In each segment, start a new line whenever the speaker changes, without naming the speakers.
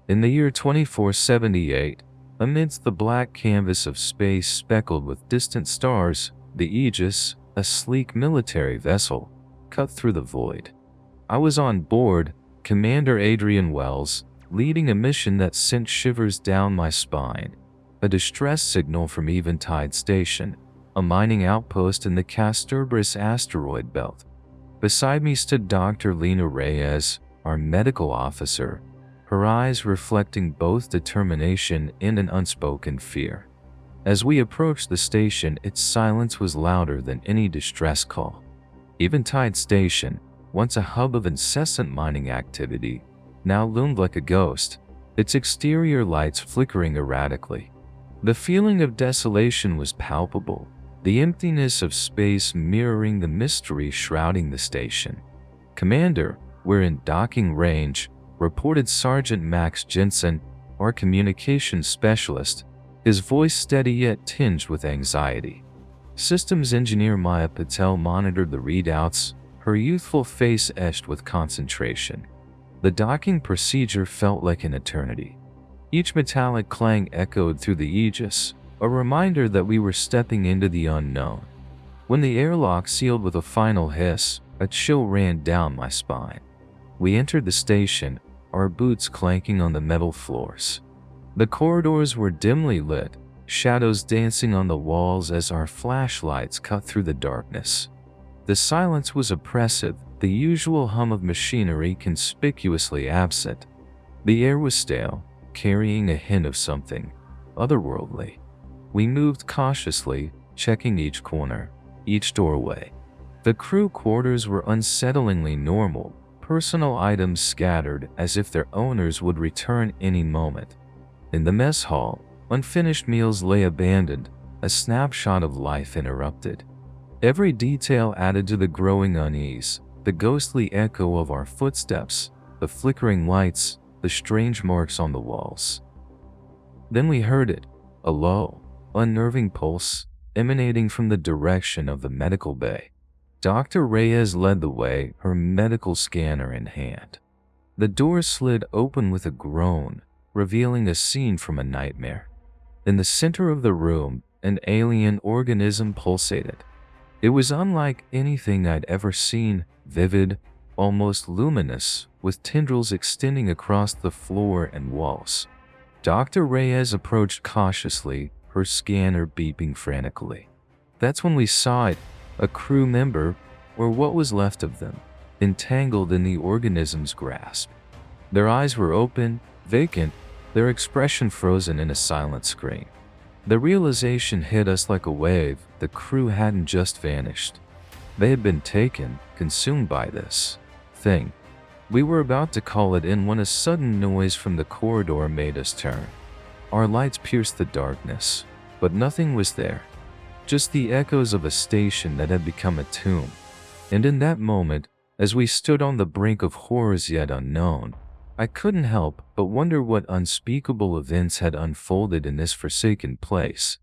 In the year 2478, amidst the black canvas of space speckled with distant stars, the Aegis, a sleek military vessel, cut through the void. I was on board, Commander Adrian Wells, leading a mission that sent shivers down my spine. A distress signal from Eventide Station, a mining outpost in the Castorberus asteroid belt. Beside me stood Dr. Lena Reyes, our medical officer, her eyes reflecting both determination and an unspoken fear. As we approached the station, its silence was louder than any distress call. Eventide Station, once a hub of incessant mining activity, now loomed like a ghost, its exterior lights flickering erratically. The feeling of desolation was palpable, the emptiness of space mirroring the mystery shrouding the station. "Commander, we're in docking range," reported Sergeant Max Jensen, our communications specialist, his voice steady yet tinged with anxiety. Systems engineer Maya Patel monitored the readouts, her youthful face etched with concentration. The docking procedure felt like an eternity. Each metallic clang echoed through the Aegis, a reminder that we were stepping into the unknown. When the airlock sealed with a final hiss, a chill ran down my spine. We entered the station, our boots clanking on the metal floors. The corridors were dimly lit, shadows dancing on the walls as our flashlights cut through the darkness. The silence was oppressive, the usual hum of machinery conspicuously absent. The air was stale, carrying a hint of something otherworldly. We moved cautiously, checking each corner, each doorway. The crew quarters were unsettlingly normal, personal items scattered as if their owners would return any moment. In the mess hall, unfinished meals lay abandoned, a snapshot of life interrupted. Every detail added to the growing unease, the ghostly echo of our footsteps, the flickering lights, the strange marks on the walls. Then we heard it, a low, unnerving pulse emanating from the direction of the medical bay. Dr. Reyes led the way, her medical scanner in hand. The door slid open with a groan, revealing a scene from a nightmare. In the center of the room, an alien organism pulsated. It was unlike anything I'd ever seen, vivid, almost luminous, with tendrils extending across the floor and walls. Dr. Reyes approached cautiously, her scanner beeping frantically. That's when we saw it, a crew member, or what was left of them, entangled in the organism's grasp. Their eyes were open, vacant, their expression frozen in a silent scream. The realization hit us like a wave. The crew hadn't just vanished. They had been taken, consumed by this thing. We were about to call it in when a sudden noise from the corridor made us turn. Our lights pierced the darkness, but nothing was there. Just the echoes of a station that had become a tomb. And in that moment, as we stood on the brink of horrors yet unknown, I couldn't help but wonder what unspeakable events had unfolded in this forsaken place.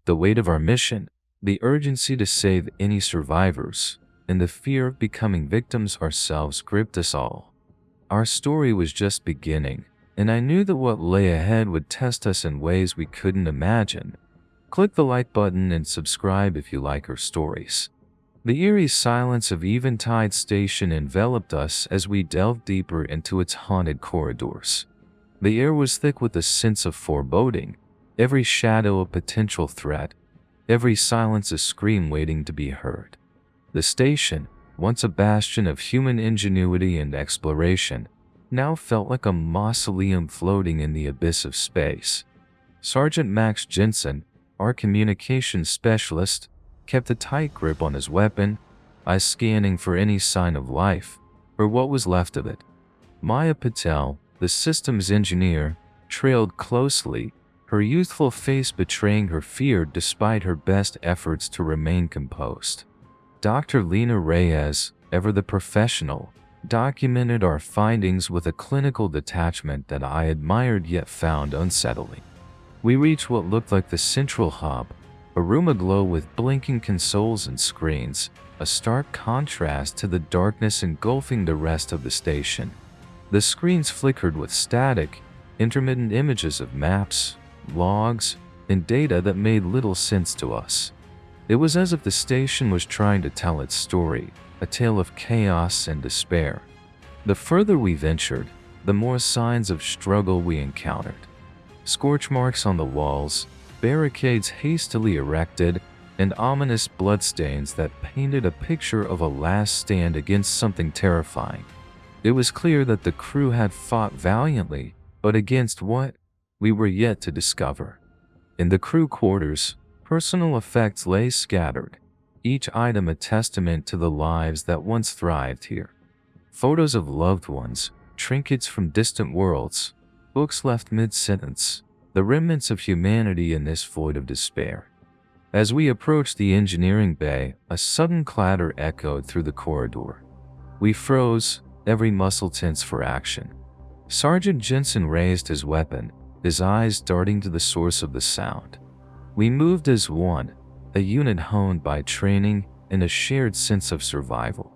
The weight of our mission, the urgency to save any survivors, and the fear of becoming victims ourselves gripped us all. Our story was just beginning, and I knew that what lay ahead would test us in ways we couldn't imagine. Click the like button and subscribe if you like our stories. The eerie silence of Eventide Station enveloped us as we delved deeper into its haunted corridors. The air was thick with a sense of foreboding, every shadow a potential threat, every silence a scream waiting to be heard. The station, once a bastion of human ingenuity and exploration, now felt like a mausoleum floating in the abyss of space. Sergeant Max Jensen, our communications specialist, kept a tight grip on his weapon, eyes scanning for any sign of life, or what was left of it. Maya Patel, the systems engineer, trailed closely, her youthful face betraying her fear despite her best efforts to remain composed. Dr. Lena Reyes, ever the professional, documented our findings with a clinical detachment that I admired yet found unsettling. We reached what looked like the central hub, a room aglow with blinking consoles and screens, a stark contrast to the darkness engulfing the rest of the station. The screens flickered with static, intermittent images of maps, logs, and data that made little sense to us. It was as if the station was trying to tell its story, a tale of chaos and despair. The further we ventured, the more signs of struggle we encountered. Scorch marks on the walls, barricades hastily erected, and ominous bloodstains that painted a picture of a last stand against something terrifying. It was clear that the crew had fought valiantly, but against what? We were yet to discover. In the crew quarters, personal effects lay scattered, each item a testament to the lives that once thrived here. Photos of loved ones, trinkets from distant worlds, books left mid-sentence, the remnants of humanity in this void of despair. As we approached the engineering bay, a sudden clatter echoed through the corridor. We froze, every muscle tense for action. Sergeant Jensen raised his weapon, his eyes darting to the source of the sound. We moved as one, a unit honed by training and a shared sense of survival.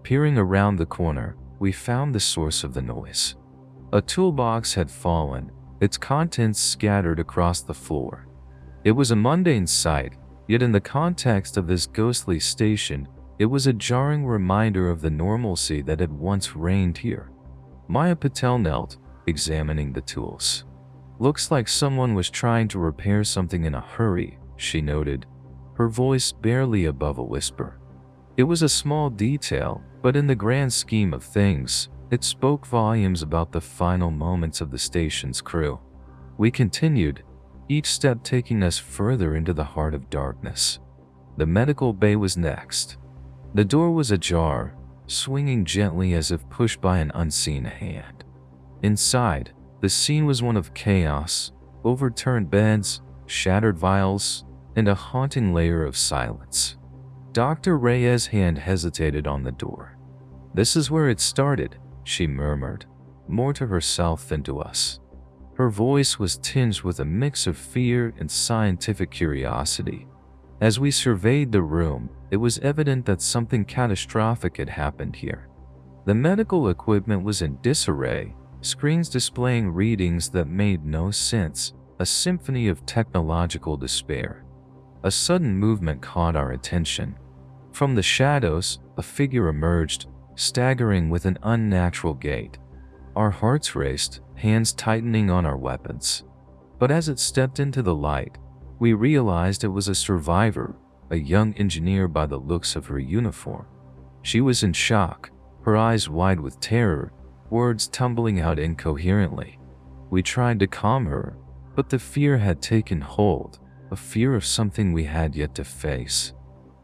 Peering around the corner, we found the source of the noise. A toolbox had fallen, its contents scattered across the floor. It was a mundane sight, yet in the context of this ghostly station, it was a jarring reminder of the normalcy that had once reigned here. Maya Patel knelt, examining the tools. "Looks like someone was trying to repair something in a hurry," she noted, her voice barely above a whisper. It was a small detail, but in the grand scheme of things, it spoke volumes about the final moments of the station's crew. We continued, each step taking us further into the heart of darkness. The medical bay was next. The door was ajar, swinging gently as if pushed by an unseen hand. Inside, the scene was one of chaos, overturned beds, shattered vials, and a haunting layer of silence. Dr. Reyes' hand hesitated on the door. "This is where it started," she murmured, more to herself than to us. Her voice was tinged with a mix of fear and scientific curiosity. As we surveyed the room, it was evident that something catastrophic had happened here. The medical equipment was in disarray, screens displaying readings that made no sense, a symphony of technological despair. A sudden movement caught our attention. From the shadows, a figure emerged, staggering with an unnatural gait. Our hearts raced, hands tightening on our weapons. But as it stepped into the light, we realized it was a survivor, a young engineer by the looks of her uniform. She was in shock, her eyes wide with terror, words tumbling out incoherently. We tried to calm her, but the fear had taken hold, a fear of something we had yet to face.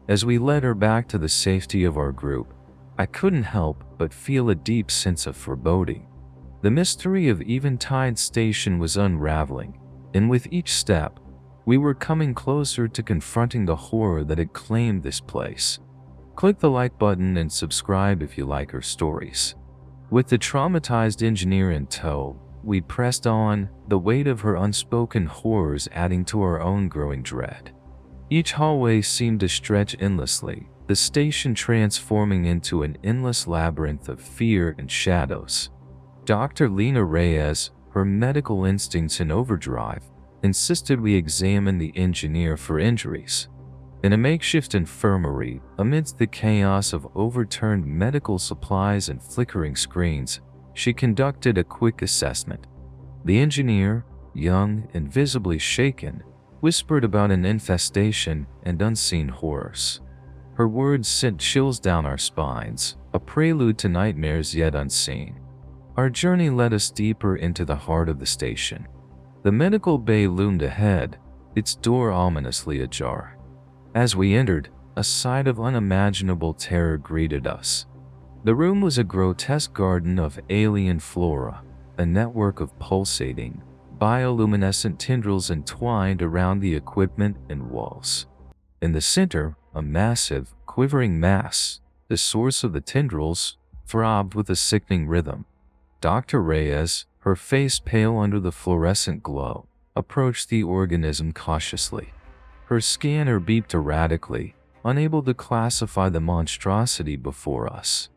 As we led her back to the safety of our group, I couldn't help but feel a deep sense of foreboding. The mystery of Eventide Station was unraveling, and with each step, we were coming closer to confronting the horror that had claimed this place. Click the like button and subscribe if you like our stories. With the traumatized engineer in tow, we pressed on, the weight of her unspoken horrors adding to our own growing dread. Each hallway seemed to stretch endlessly, the station transforming into an endless labyrinth of fear and shadows. Dr. Lena Reyes, her medical instincts in overdrive, insisted we examine the engineer for injuries. In a makeshift infirmary, amidst the chaos of overturned medical supplies and flickering screens, she conducted a quick assessment. The engineer, young and visibly shaken, whispered about an infestation and unseen horrors. Her words sent chills down our spines, a prelude to nightmares yet unseen. Our journey led us deeper into the heart of the station. The medical bay loomed ahead, its door ominously ajar. As we entered, a sight of unimaginable terror greeted us. The room was a grotesque garden of alien flora, a network of pulsating, bioluminescent tendrils entwined around the equipment and walls. In the center, a massive, quivering mass, the source of the tendrils, throbbed with a sickening rhythm. Dr. Reyes, her face pale under the fluorescent glow, approached the organism cautiously. Her scanner beeped erratically, unable to classify the monstrosity before us.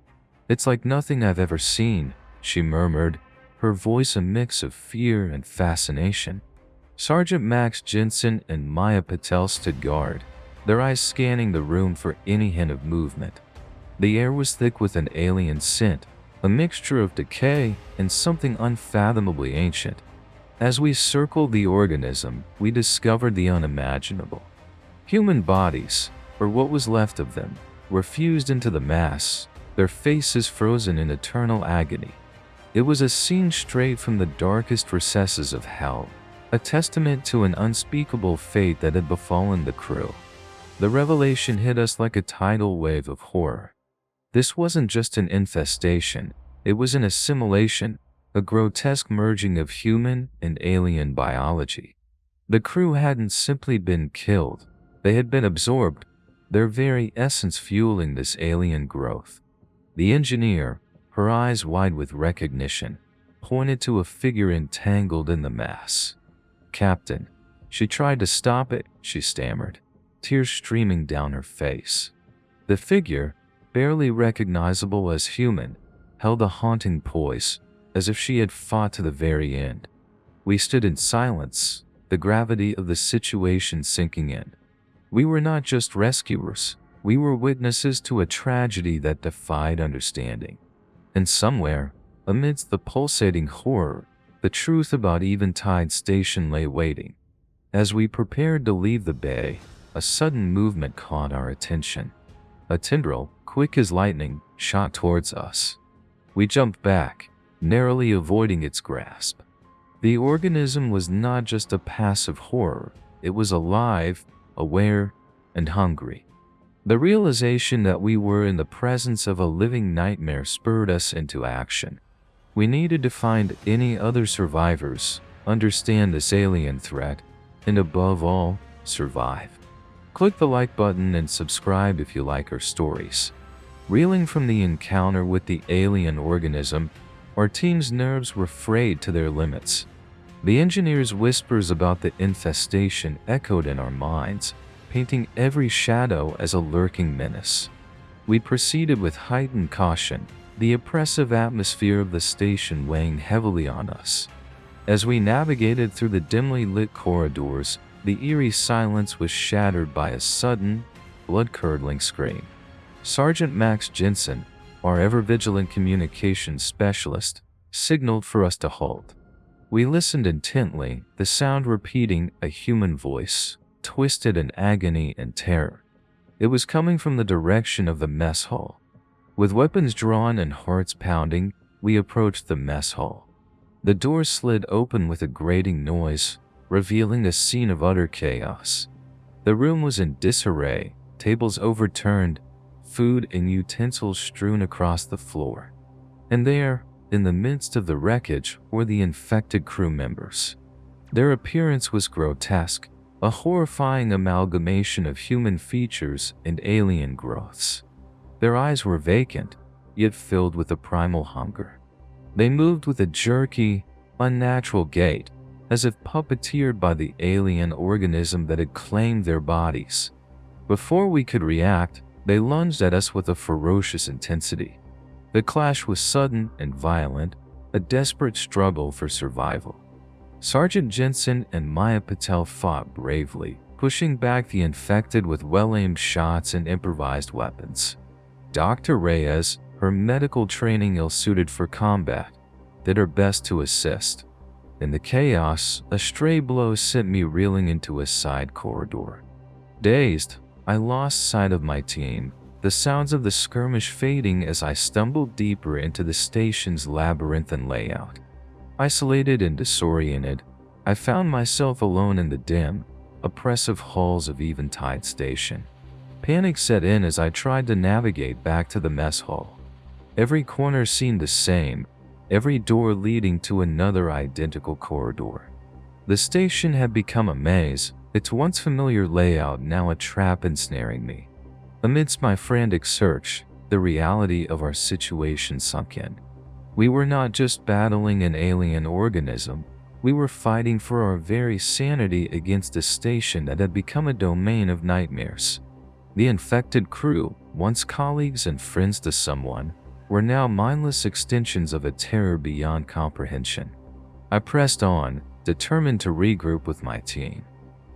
"It's like nothing I've ever seen," she murmured, her voice a mix of fear and fascination. Sergeant Max Jensen and Maya Patel stood guard, their eyes scanning the room for any hint of movement. The air was thick with an alien scent, a mixture of decay and something unfathomably ancient. As we circled the organism, we discovered the unimaginable. Human bodies, or what was left of them, were fused into the mass, their faces frozen in eternal agony. It was a scene straight from the darkest recesses of hell, a testament to an unspeakable fate that had befallen the crew. The revelation hit us like a tidal wave of horror. This wasn't just an infestation, it was an assimilation, a grotesque merging of human and alien biology. The crew hadn't simply been killed, they had been absorbed, their very essence fueling this alien growth. The engineer, her eyes wide with recognition, pointed to a figure entangled in the mass. "Captain." She tried to stop it, she stammered, tears streaming down her face. The figure, barely recognizable as human, held a haunting poise, as if she had fought to the very end. We stood in silence, the gravity of the situation sinking in. We were not just rescuers, we were witnesses to a tragedy that defied understanding. And somewhere, amidst the pulsating horror, the truth about Eventide Station lay waiting. As we prepared to leave the bay, a sudden movement caught our attention. A tendril, quick as lightning, shot towards us. We jumped back, narrowly avoiding its grasp. The organism was not just a passive horror, it was alive, aware, and hungry. The realization that we were in the presence of a living nightmare spurred us into action. We needed to find any other survivors, understand this alien threat, and above all, survive. Click the like button and subscribe if you like our stories. Reeling from the encounter with the alien organism, our team's nerves were frayed to their limits. The engineer's whispers about the infestation echoed in our minds, painting every shadow as a lurking menace. We proceeded with heightened caution, the oppressive atmosphere of the station weighing heavily on us. As we navigated through the dimly lit corridors, the eerie silence was shattered by a sudden, blood-curdling scream. Sergeant Max Jensen, our ever-vigilant communications specialist, signaled for us to halt. We listened intently, the sound repeating a human voice, twisted in agony and terror. It was coming from the direction of the mess hall. With weapons drawn and hearts pounding, we approached the mess hall. The door slid open with a grating noise, revealing a scene of utter chaos. The room was in disarray, tables overturned, food and utensils strewn across the floor. And there, in the midst of the wreckage, were the infected crew members. Their appearance was grotesque, a horrifying amalgamation of human features and alien growths. Their eyes were vacant, yet filled with a primal hunger. They moved with a jerky, unnatural gait, as if puppeteered by the alien organism that had claimed their bodies. Before we could react, they lunged at us with a ferocious intensity. The clash was sudden and violent, a desperate struggle for survival. Sergeant Jensen and Maya Patel fought bravely, pushing back the infected with well-aimed shots and improvised weapons. Dr. Reyes, her medical training ill-suited for combat, did her best to assist. In the chaos, a stray blow sent me reeling into a side corridor. Dazed, I lost sight of my team, the sounds of the skirmish fading as I stumbled deeper into the station's labyrinthine layout. Isolated and disoriented, I found myself alone in the dim, oppressive halls of Eventide Station. Panic set in as I tried to navigate back to the mess hall. Every corner seemed the same, every door leading to another identical corridor. The station had become a maze, its once familiar layout now a trap ensnaring me. Amidst my frantic search, the reality of our situation sunk in. We were not just battling an alien organism, we were fighting for our very sanity against a station that had become a domain of nightmares. The infected crew, once colleagues and friends to someone, were now mindless extensions of a terror beyond comprehension. I pressed on, determined to regroup with my team.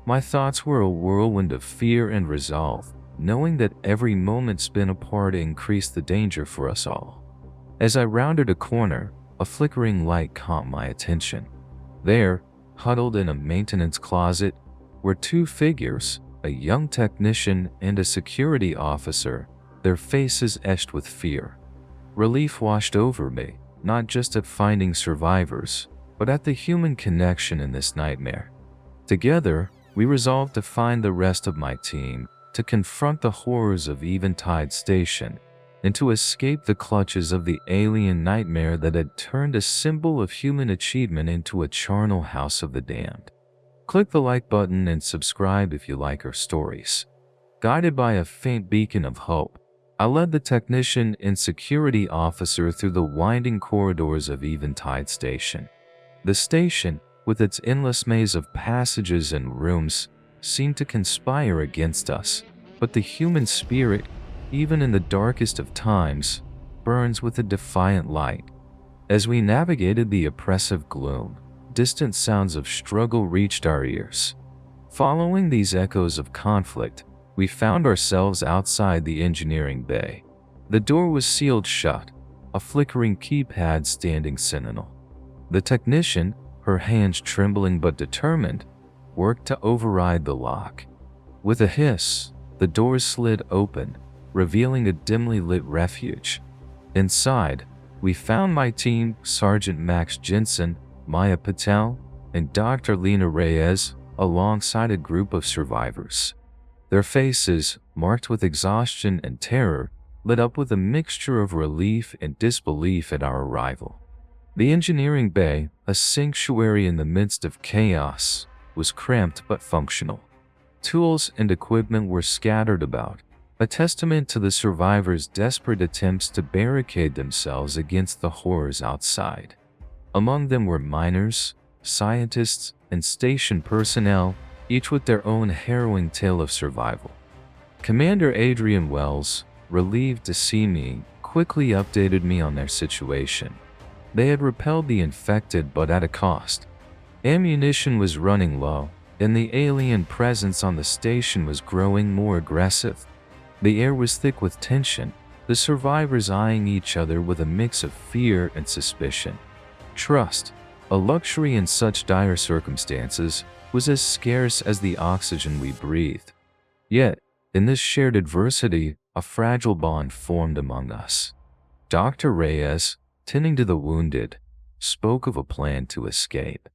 My thoughts were a whirlwind of fear and resolve, knowing that every moment spent apart increased the danger for us all. As I rounded a corner, a flickering light caught my attention. There, huddled in a maintenance closet, were two figures, a young technician and a security officer, their faces etched with fear. Relief washed over me, not just at finding survivors, but at the human connection in this nightmare. Together, we resolved to find the rest of my team, to confront the horrors of Eventide Station, and to escape the clutches of the alien nightmare that had turned a symbol of human achievement into a charnel house of the damned. Click the like button and subscribe if you like our stories. Guided by a faint beacon of hope, I led the technician and security officer through the winding corridors of Eventide Station. The station, with its endless maze of passages and rooms, seemed to conspire against us, but the human spirit, even in the darkest of times, burns with a defiant light. As we navigated the oppressive gloom, distant sounds of struggle reached our ears. Following these echoes of conflict, we found ourselves outside the engineering bay. The door was sealed shut, a flickering keypad standing sentinel. The technician, her hands trembling but determined, worked to override the lock. With a hiss, the doors slid open, revealing a dimly lit refuge. Inside, we found my team, Sergeant Max Jensen, Maya Patel, and Dr. Lena Reyes, alongside a group of survivors. Their faces, marked with exhaustion and terror, lit up with a mixture of relief and disbelief at our arrival. The engineering bay, a sanctuary in the midst of chaos, was cramped but functional. Tools and equipment were scattered about, a testament to the survivors' desperate attempts to barricade themselves against the horrors outside. Among them were miners, scientists, and station personnel, each with their own harrowing tale of survival. Commander Adrian Wells, relieved to see me, quickly updated me on their situation. They had repelled the infected, but at a cost. Ammunition was running low, and the alien presence on the station was growing more aggressive. The air was thick with tension, the survivors eyeing each other with a mix of fear and suspicion. Trust, a luxury in such dire circumstances, was as scarce as the oxygen we breathed. Yet, in this shared adversity, a fragile bond formed among us. Dr. Reyes, tending to the wounded, spoke of a plan to escape.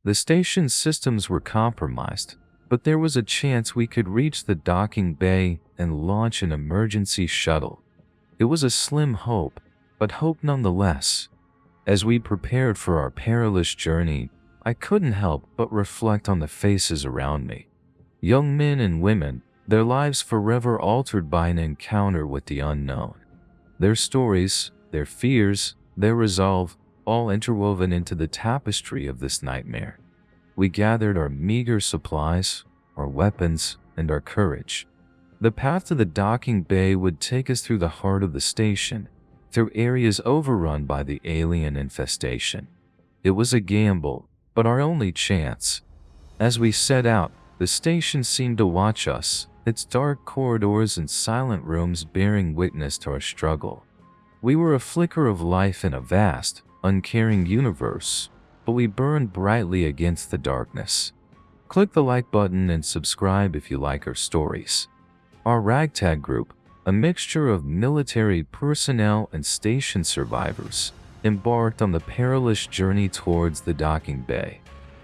The station's systems were compromised, but there was a chance we could reach the docking bay and launch an emergency shuttle. It was a slim hope, but hope nonetheless. As we prepared for our perilous journey, I couldn't help but reflect on the faces around me. Young men and women, their lives forever altered by an encounter with the unknown. Their stories, their fears, their resolve, all interwoven into the tapestry of this nightmare. We gathered our meager supplies, our weapons, and our courage. The path to the docking bay would take us through the heart of the station, through areas overrun by the alien infestation. It was a gamble, but our only chance. As we set out, the station seemed to watch us, its dark corridors and silent rooms bearing witness to our struggle. We were a flicker of life in a vast, uncaring universe, but we burned brightly against the darkness. Click the like button and subscribe if you like our stories. Our ragtag group, a mixture of military personnel and station survivors, embarked on the perilous journey towards the docking bay.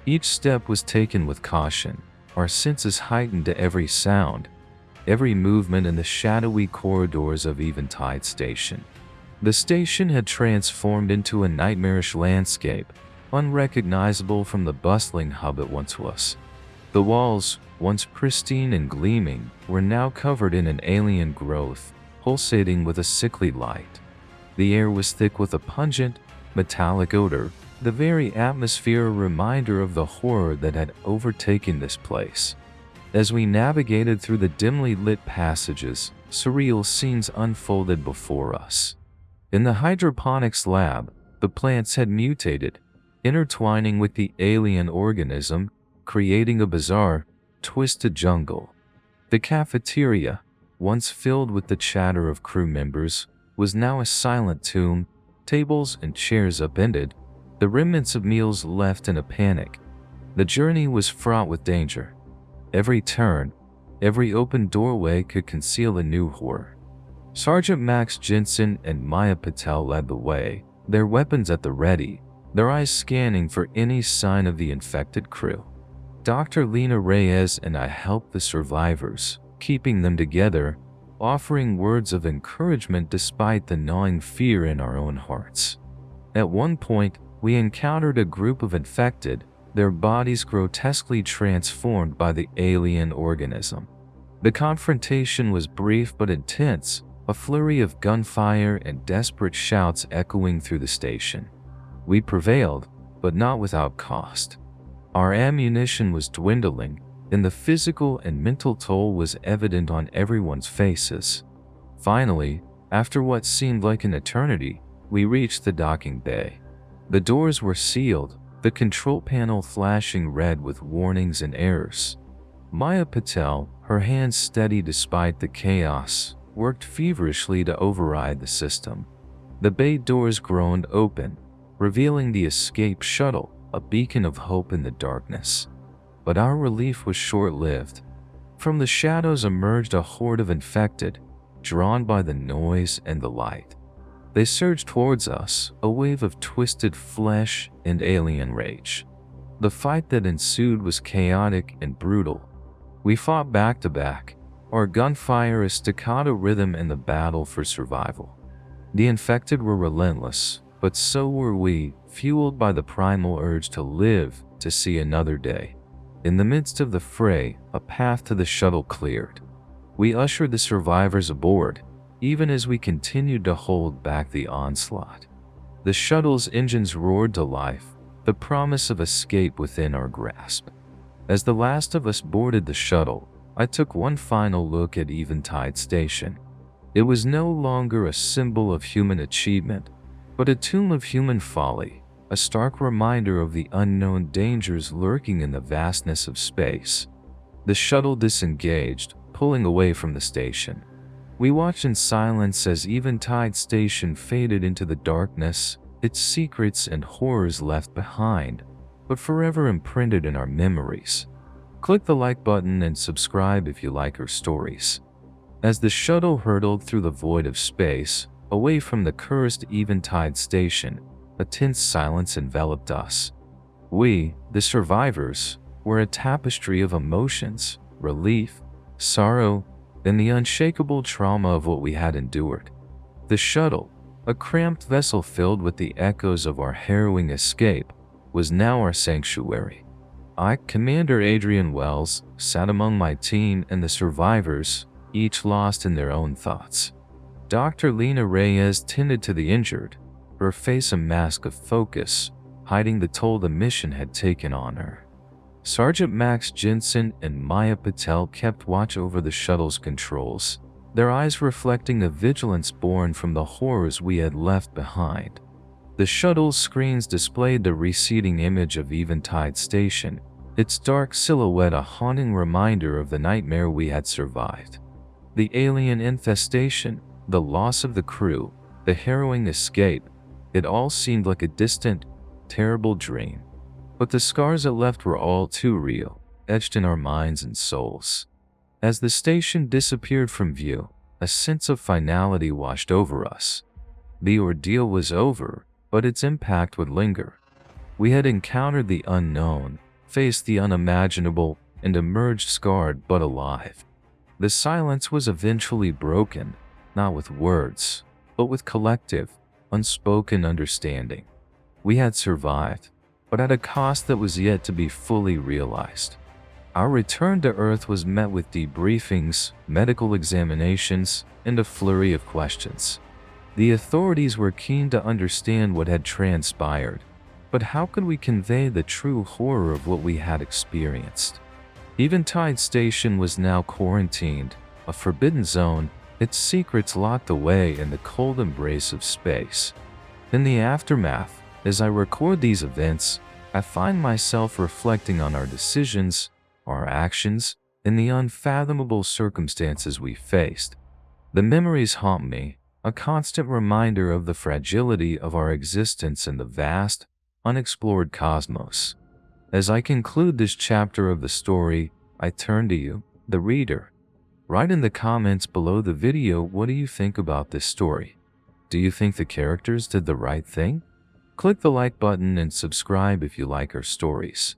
Each step was taken with caution, our senses heightened to every sound, every movement in the shadowy corridors of Eventide Station. The station had transformed into a nightmarish landscape, unrecognizable from the bustling hub it once was. The walls, once pristine and gleaming, were now covered in an alien growth, pulsating with a sickly light. The air was thick with a pungent, metallic odor, the very atmosphere a reminder of the horror that had overtaken this place. As we navigated through the dimly lit passages, surreal scenes unfolded before us. In the hydroponics lab, the plants had mutated, intertwining with the alien organism, creating a bizarre, twisted jungle. The cafeteria, once filled with the chatter of crew members, was now a silent tomb, tables and chairs upended, the remnants of meals left in a panic. The journey was fraught with danger. Every turn, every open doorway could conceal a new horror. Sergeant Max Jensen and Maya Patel led the way, their weapons at the ready, their eyes scanning for any sign of the infected crew. Dr. Lena Reyes and I helped the survivors, keeping them together, offering words of encouragement despite the gnawing fear in our own hearts. At one point, we encountered a group of infected, their bodies grotesquely transformed by the alien organism. The confrontation was brief but intense, a flurry of gunfire and desperate shouts echoing through the station. We prevailed, but not without cost. Our ammunition was dwindling, and the physical and mental toll was evident on everyone's faces. Finally, after what seemed like an eternity, we reached the docking bay. The doors were sealed, the control panel flashing red with warnings and errors. Maya Patel, her hands steady despite the chaos, worked feverishly to override the system. The bay doors groaned open, revealing the escape shuttle, a beacon of hope in the darkness. But our relief was short-lived. From the shadows emerged a horde of infected, drawn by the noise and the light. They surged towards us, a wave of twisted flesh and alien rage. The fight that ensued was chaotic and brutal. We fought back to back, our gunfire a staccato rhythm in the battle for survival. The infected were relentless, but so were we, fueled by the primal urge to live to see another day. In the midst of the fray, a path to the shuttle cleared. We ushered the survivors aboard, even as we continued to hold back the onslaught. The shuttle's engines roared to life, the promise of escape within our grasp. As the last of us boarded the shuttle, I took one final look at Eventide Station. It was no longer a symbol of human achievement, but a tomb of human folly, a stark reminder of the unknown dangers lurking in the vastness of space. The shuttle disengaged, pulling away from the station. We watched in silence as Eventide Station faded into the darkness, its secrets and horrors left behind, but forever imprinted in our memories. Click the like button and subscribe if you like our stories. As the shuttle hurtled through the void of space, away from the cursed Eventide Station, a tense silence enveloped us. We, the survivors, were a tapestry of emotions, relief, sorrow, and the unshakable trauma of what we had endured. The shuttle, a cramped vessel filled with the echoes of our harrowing escape, was now our sanctuary. I, Commander Adrian Wells, sat among my team and the survivors, each lost in their own thoughts. Dr. Lena Reyes tended to the injured, her face a mask of focus, hiding the toll the mission had taken on her. Sergeant Max Jensen and Maya Patel kept watch over the shuttle's controls, their eyes reflecting a vigilance born from the horrors we had left behind. The shuttle's screens displayed the receding image of Eventide Station, its dark silhouette a haunting reminder of the nightmare we had survived. The alien infestation, the loss of the crew, the harrowing escape, it all seemed like a distant, terrible dream. But the scars it left were all too real, etched in our minds and souls. As the station disappeared from view, a sense of finality washed over us. The ordeal was over, but its impact would linger. We had encountered the unknown, faced the unimaginable, and emerged scarred but alive. The silence was eventually broken, not with words, but with collective, unspoken understanding. We had survived, but at a cost that was yet to be fully realized. Our return to Earth was met with debriefings, medical examinations, and a flurry of questions. The authorities were keen to understand what had transpired, but how could we convey the true horror of what we had experienced? Eventide Station was now quarantined, a forbidden zone, its secrets locked away in the cold embrace of space. In the aftermath, as I record these events, I find myself reflecting on our decisions, our actions, and the unfathomable circumstances we faced. The memories haunt me, a constant reminder of the fragility of our existence in the vast, unexplored cosmos. As I conclude this chapter of the story, I turn to you, the reader. Write in the comments below the video, what do you think about this story? Do you think the characters did the right thing? Click the like button and subscribe if you like our stories.